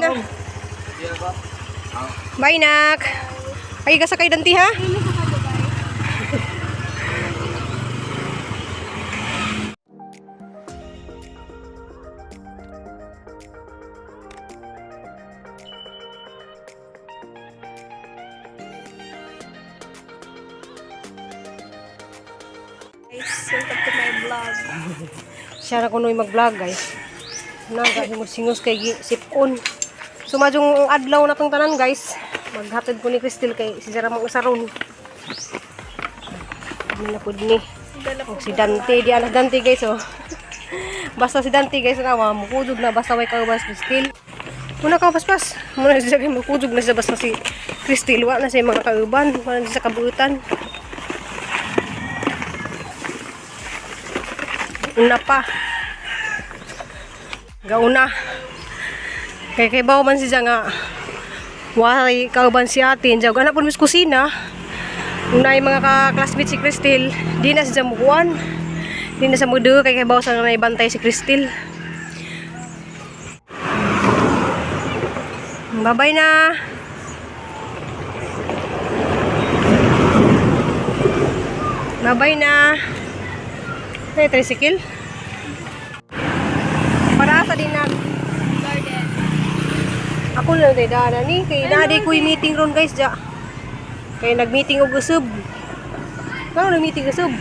na. Bye, nak. Ay, kasakay danti, ha? Welcome to my vlog. Siya na kuno'y mag-vlog, guys. Naga, singos kay sipon. Sumadyong adlaw na tong tanan, guys. Maghatid ko ni Crystal kay si Sarah mga saron. Kami na po din si Dante, di anak Dante, guys, oh. Basta si Dante, guys, nawa, mukudog na basta way kaubas Crystal. Muna ka, paspas. Muna siya kay mukudog na siya basta si Crystal. Wala na siya mga kauban. Wala na siya sa kabuutan. Una pa. Gauna. Kay bawo man siya nga why kauban si atin. Diyan gana pud mis kusina. Unay mga ka-classmate si Crystal, di na siya mukuan. Di na sa mudo kay bawo sa naibantay si Crystal. Bye-bye na. Bye-bye na. Ay, tricycle. Para sa din na Garden. ako na tayo daanan ni. Kaya naaday ko yung meeting ron, guys, dya. Kaya nag-meeting og usub. Kano nag-meeting usub?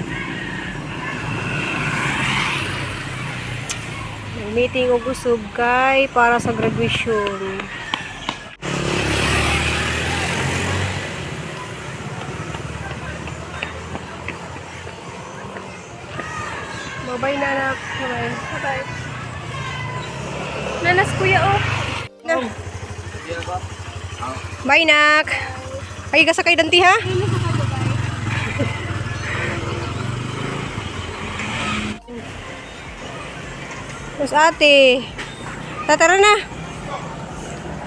Nag-meeting og usub, kay para sa graduation. Bye-bye na, anak. Bye-bye. Bye-bye. Nanas kuya, oh. Na. Bye, nak. Ay, kasakay danti, ha? Mas ate. Tara na.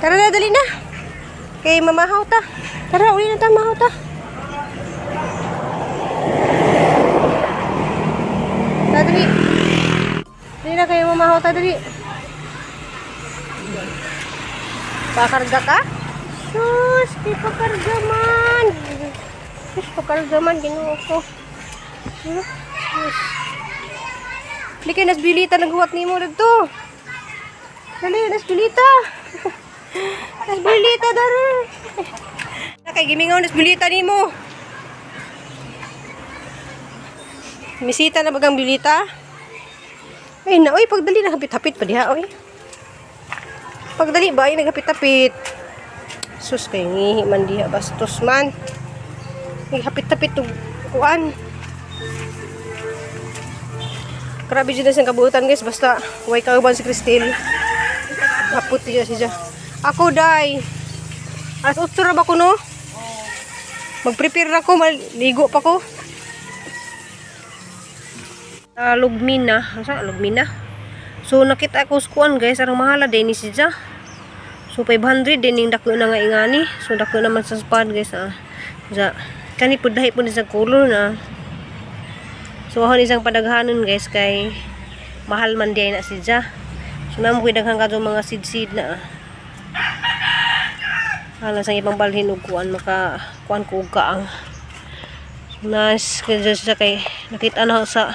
Tara na, dali na. Kay mamahaw ta. Tara, uli na ta, mamahaw ta. Dali. Dali na kayo mamahaw ta, dali. Pakarga ka? Sus, di pakarga man. Sus, pakarga man, ginoo ko. Sus. Dali kayo, nasbilita, naghuwat ni mo dito. Dali, nasbilita. Nasbilita, dali. Kay gimingaw, nasbilita ni mo. Misita na bagang bilita. Ay na, oy, pagdali na hapit-hapit pa diha, oy. Pagdali ba ay naghapit-hapit. Sus kay ngihi man diha bastos man. Ay hapit-hapit og kuan. Grabe jud sa kabuutan, guys, basta way kauban si Crystal. Hapot siya. Ako day. Alas 8 ra ba ko, no? Mag-prepare na ko, maligo pa ko. Lugmina. Asa lugmina? So nakita ko skuan, guys, arang mahala din ni siya. So 500 din ning dako na nga ingani. So dako naman sa spad, guys, ah. Sa kani pud dahi pud sa color na. So ahon isang padaghanon, guys, kay mahal man diay na siya. So namo koy daghang kadto mga seed na. Hala sang ibang balhin og kuan maka kuan ko og kaang. Nice kaya siya kay nakita na sa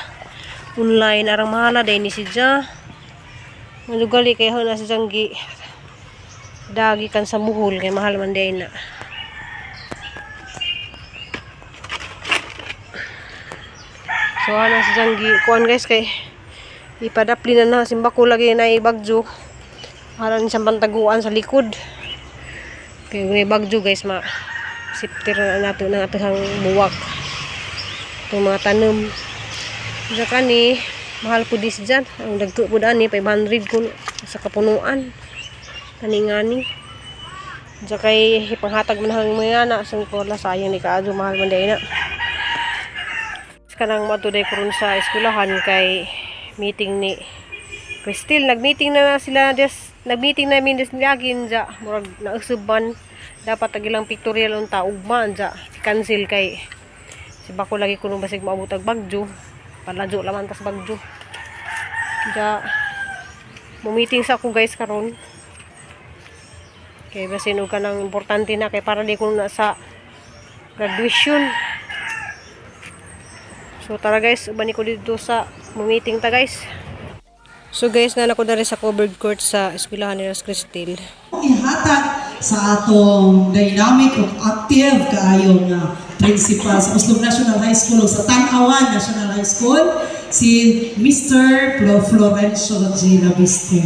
online arang mahala din ni siya. Malugali kay ho na sa janggi dagi kan sa buhol kay mahal man din na. So ana sa janggi kuan, guys, kay ipadapli na simbako lagi na ibagjo. Haran siyang bantaguan sa likod. Kay ni bagjo, guys, ma siptir na nato na atong buwak. Itong mga tanom. Saka ni mahal po dis dyan. Ang dagto po daan ni 500 kun sa kapunuan. Kaningani. Saka ipanghatag man hang mga na. So wala sayang ni kaadyo mahal man day na. Kanang matuday ko rin sa eskulahan kay meeting ni Crystal. Nag-meeting na sila nag-meeting namin des nilagin dya. Murag nausuban. Dapat tagilang pictorial unta ugma dya. Cancel kay si bako lagi kuno basig maabot og bagyo. Paladyo laman tas bagyo. Dya, meeting sa ako, guys, karon. Kay basin og kanang importante na kay para di ko na sa graduation. So tara guys, ubani ko dito sa meeting ta guys. So guys, na nako diri sa covered court sa eskwelahan ni Ros Cristel. Ihatag sa atong dynamic ug active kaayong principal sa Uslog National High School ug sa Tan-Awan National High School, si Mr. Florencio G. Labiste.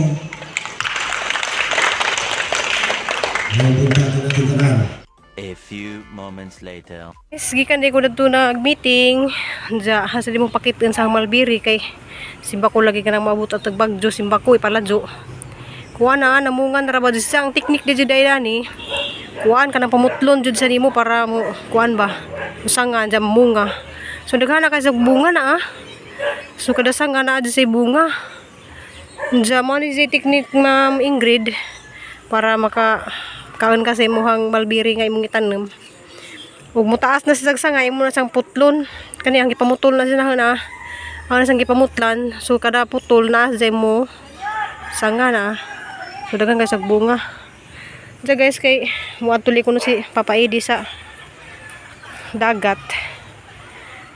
A few moments later. Guys, gikan di ko dito nag-meeting. Diya, hasa di mo pakitin sa Malbiri kay simba ko lagi ka nang maabot at tagbagjo, simba ko ipaladyo. Kuha na, namungan na ba siya ang teknik di juday ni. Kuhaan ka ng pamutlon jud sa nimo para mo, kuhaan ba? Usangan, diya munga. So, daghana ka sa bunga na So, kadasang na dyan sa bunga. Diya, mo ni sa teknik Ma'am Ingrid para kaon kasi muhang Malbiri nga imong itanom. Ug mutaas na sa sagsanga imo na sang putlon. Kani ang gipamutol na siya na. Ang sang gipamutlan, so kada putol na sa mo sanga na. So daghang guys bunga. Diya guys kay muadtuli ko no si Papa Edi sa dagat.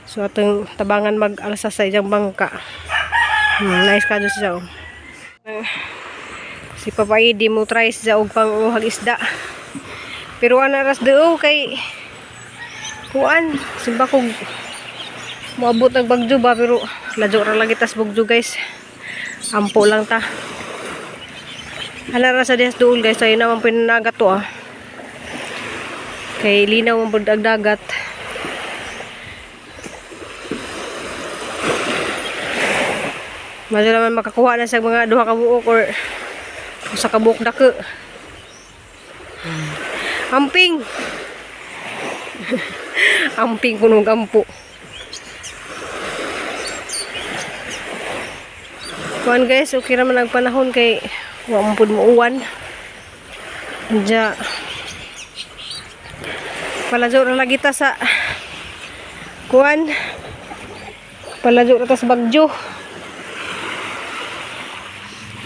So atong tabangan mag-alsa sa iyang bangka. Nice ka siya. Si Papa Edi mo try siya og panguhag isda. Pero ana ras deo kay kuan simba kog moabot ang bagyo ba pero ladyo ra lagi tas bagyo guys. Ampo lang ta. Ana ra sa dias duol guys ay naman pinanagat to Kay linaw ang budag dagat. Madyo naman makakuha na sa mga duha ka buok or sa kabuk dake. Amping. Amping punong gampo. Kuan guys, okay naman ang panahon kay wa man pud muuwan. Diya. Palajo ra lagi ta sa kuan. Palajo ra ta sa bagyo.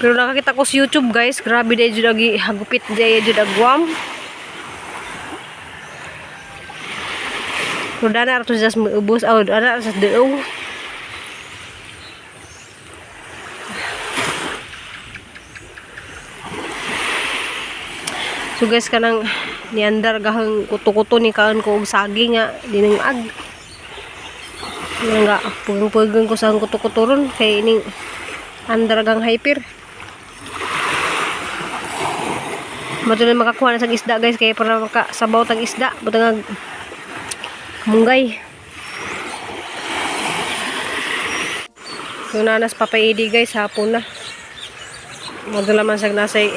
Pero nakakita ko sa YouTube guys, grabe day jud lagi hagupit day jud agwam. Pero dana ra to just maubos aw dana ra sa deong. So guys kanang niandar gahang kuto-kuto ni kaan ko og saging nga dining ag. Nga pugang-pugang ko sa kuto-kuto ron kay ining andar gang hyper. Matuloy makakuha na sa isda guys kaya para makasabaw tag isda butang munggay. So nanas Papa Edi guys hapon na. Madala man sag nasay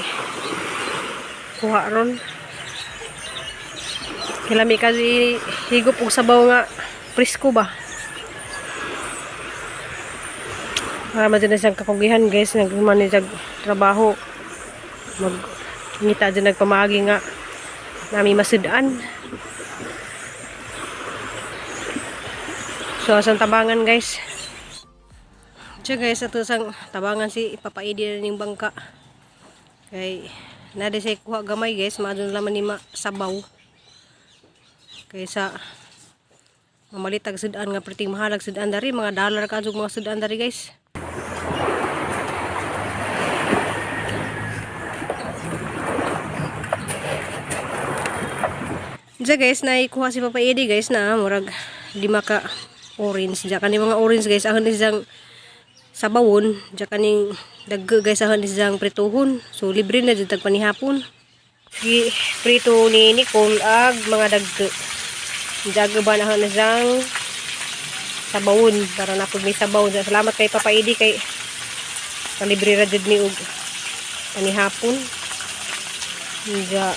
kuha ron. Kilami kasi higop og sabaw nga presko ba. Para madyan na siyang kakugihan guys nagmanage trabaho. Ngita dyan nagpamagi nga nami masidaan. So asang tabangan guys. Diyan guys ato sang tabangan si Papa Edi na ning bangka. Kay nade say kuha gamay guys madun laman ni sabaw. Kaysa mamalitag sudan nga perting mahalag sudan dari mga dollar ka mga sudan dari guys. Diyan guys, naikuha si Papa Edi guys na murag 5 ka orange. Diyan kaning mga orange guys, ahon isang sabawon. Diyan kaning dagge guys, ahon isang prituhon. So libre na dyan tagpanihapon. Prito ni Nicole ag mga dagge. Diyan ba na ahon isang sabawon para napag may sabaw. Diyan, salamat kay Papa Edi kay kalibre ra dyan ni og panihapon. Diyan.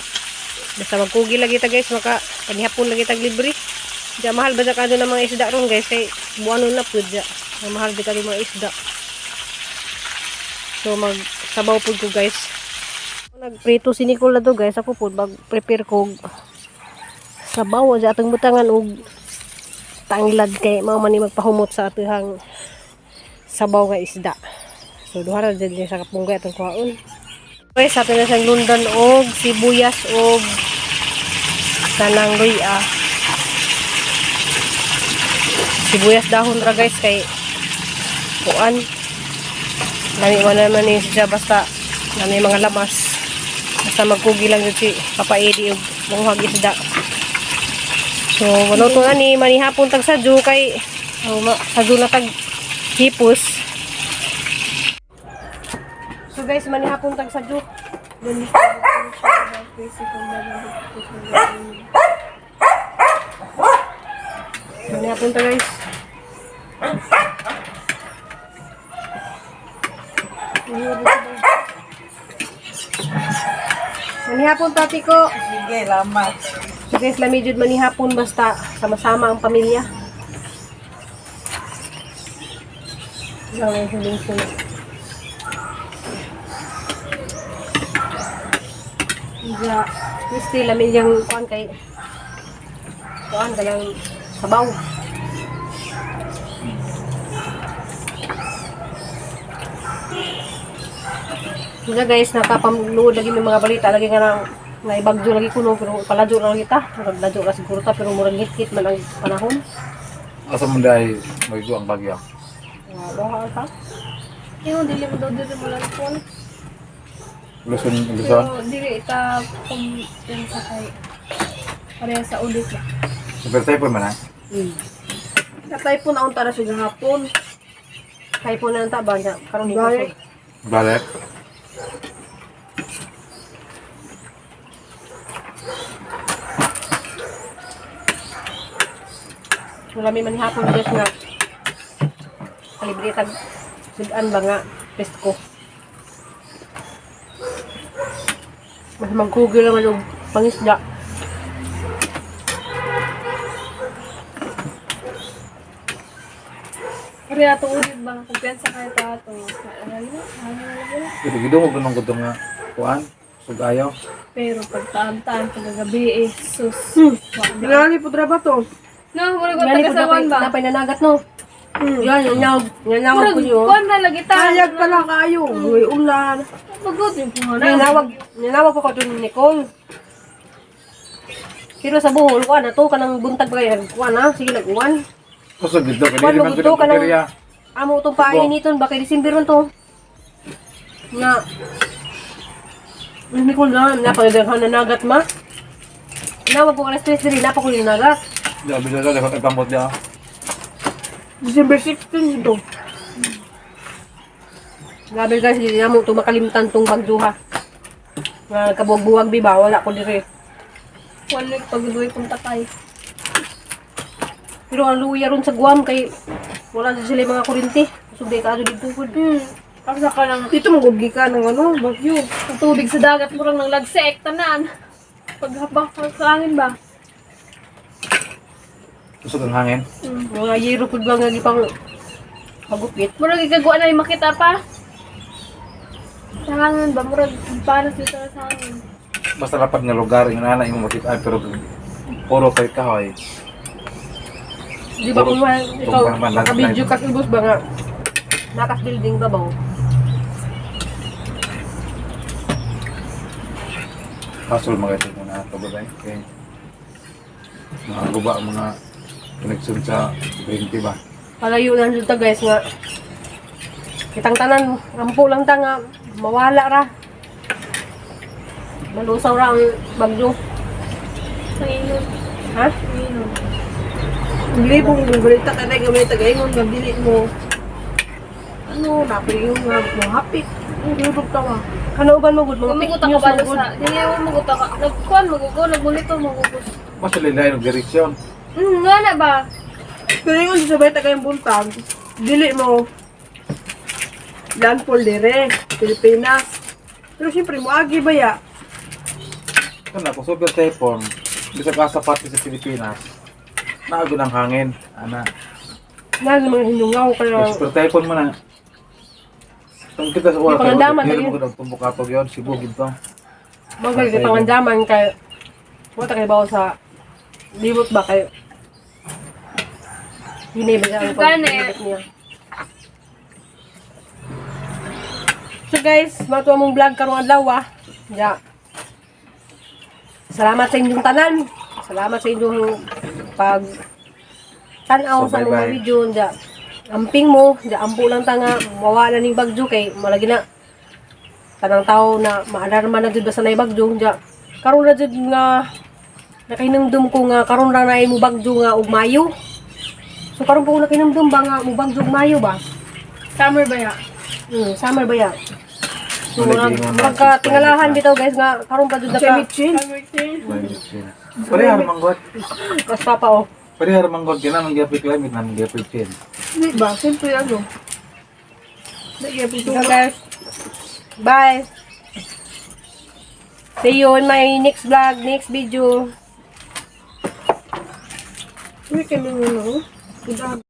Basta magkugi lagi ta guys, maka panihapon lagi tag libre. Diya mahal ba ka ng mga isda ron guys, kay buwanon na pud diya. Mahal ba ka mga isda. So magsabaw pud ko guys. Nagprito si Nicole na to guys, ako pud mag-prepare ko sabaw sa atong butangan og tanglad kay mao man ni magpahumot sa atihang sabaw nga isda. So duha ra dyan sa kapunggay atong kuhaon. Guys, sa atin na siyang lundan og sibuyas og sanang luya. Sibuyas dahon ra guys kay kuan. Lami man naman ni siya basta nami mga lamas. Basta magkugi lang yun si Papa Eddie og munghag isda. So, wala to na ni manihapon tag sadyo kay sadyo na tag hipos. So guys, manihapon tag sadyo. Manihapon tag guys. Manihapon tati ko. Sige, lamat. So guys, lamidjud manihapon basta sama-sama ang pamilya. Lang ang huling-huling. Ja, Christy, lamin yung kuan kay kuan ka lang sabaw. Kaya guys, napapanood lagi may mga balita lagi nga na ibagyo lagi kuno pero paladyo lang kita. Paladyo ra siguro ta pero murag hit man ang panahon. Asa man dai magyo ang bagyo? Bawa ta. Yung dili mo daw dito mo lang po. Luzon. Pero dili ita kung sa kay pareha sa ulit lang. Super typhoon man ha? Katay po na unta na siya hapon. Kay po na ta ba niya karon balik. Balik. Wala may manihapon guys nga. Kalibre tag sudan ba nga pesto. Mas mag-google naman og pangisda. Pareha to ulit ba? Kumpiyansa kayo ta to. Gido mo gunong gudong nga kuan sugayo. Pero pag taan-taan kagabi eh, sus. Dinali po ba to? No, mura ko Dinali po tagasawan ba? napay nanagat no. Yan, nanawag ko yun. Kuan na lagi ta. Sayag pala kayo. Uy, ulan. Pagod yung pumanan. Ninawag po ko doon ni Nicole. Pero sa buhol, kuha na to, kanang buntag ba kayo, kuha na, sige nag-uwan. Kusog dito kay Kuha di man to, kanang, area. amo itong painiton, baka December ron to. Nga. Nicole na, napagdaghan na nagat ma. Ninawag ko alas 3 din, napako yung nagat. Di abi dala dapat agkamot dia. December 16 ito. Grabe guys, hindi na mo ito makalimtan tong bagduha. Nga kabuwag-buwag biba, wala ko dire. Kuan like pagduy kong tatay. Pero ang luya ron sa Guam kay wala din sila yung mga kurinti. Subay ka ano dito po. Pagsa ka lang Dito magugi ka ng ano, bagyo. ang tubig sa dagat mo lang nang lagsek tanan. Paghabang sa langin ba? Kusog ang hangin. Mga yero po ba nga gipang magupit. Murag igagawa na yung makita pa. Sa hangin ba? Murag panas dito sa hangin. Basta rapad nga lugar nga nana imong makita pero puro kay kahoy. Di ba kung ikaw, Tumpang man lang. nakabidyo ka ubos ba nga nakas building ba ba? Pasol mga ito muna ito ba okay. Mga guba mga connection sa 20 ba? Palayo na dito guys nga. Kitang tanan, ampo lang ta nga mawala ra. Malusaw ra ang bagyo. Sa inon. Ha? Sa inon. Libong balita ka na gamay tagaingon nga dili mo. Ano, napay yung hapit. Ang tawa. Kanauban mo gud mga fake Maguguta ka news ba mo gud. sa? Dili mo maguguta ka. Nagkuan magugo, nagmonitor magugos. Mas lilain ng direksyon. Nga na ba? Pero yung sabay tagayong buntag, dili mo landfall dire, Pilipinas. Pero siyempre, muagi ba ya? Kana kung super typhoon, bisa ka sa pati sa Pilipinas. Naago ng hangin, ana. Na mga hinungaw kaya Super typhoon mo na. Kung kita sa Yung oras, pangandaman hindi na mo kung tumbok kapag yun, Cebu ginto. magaling ka pangandaman kay wala kay bawo sa libot ba kay hindi ba siya ang Gane. paglibot niya. So guys, matuwa mong vlog karong adlaw ah. Ya. Salamat sa inyong tanan. Salamat sa inyong pag tanaw So, sa mga bye-bye. video ja. Amping mo, ja ampo lang ta nga mawala ning bagyo kay malagi na tanang tao na maalarma na jud basta nay bagyo ja. Karon na jud nga nakahinumdum ko nga karon ra na mo bagyo nga ug Mayo. So karon po nakahinumdum ba nga mo bagyo ug Mayo ba? Summer ba ya? Summer ba ya? So Wala, di mo magkatingalahan bitaw guys nga karon pa jud naka Climate change. Parehar manggot. basta pa oh. Parehar manggot kina nang gyapon climate nang gyapon change. Hindi ba? Siyempre ano. So guys, bye. See you in my next vlog, next video. Uy, kami mo.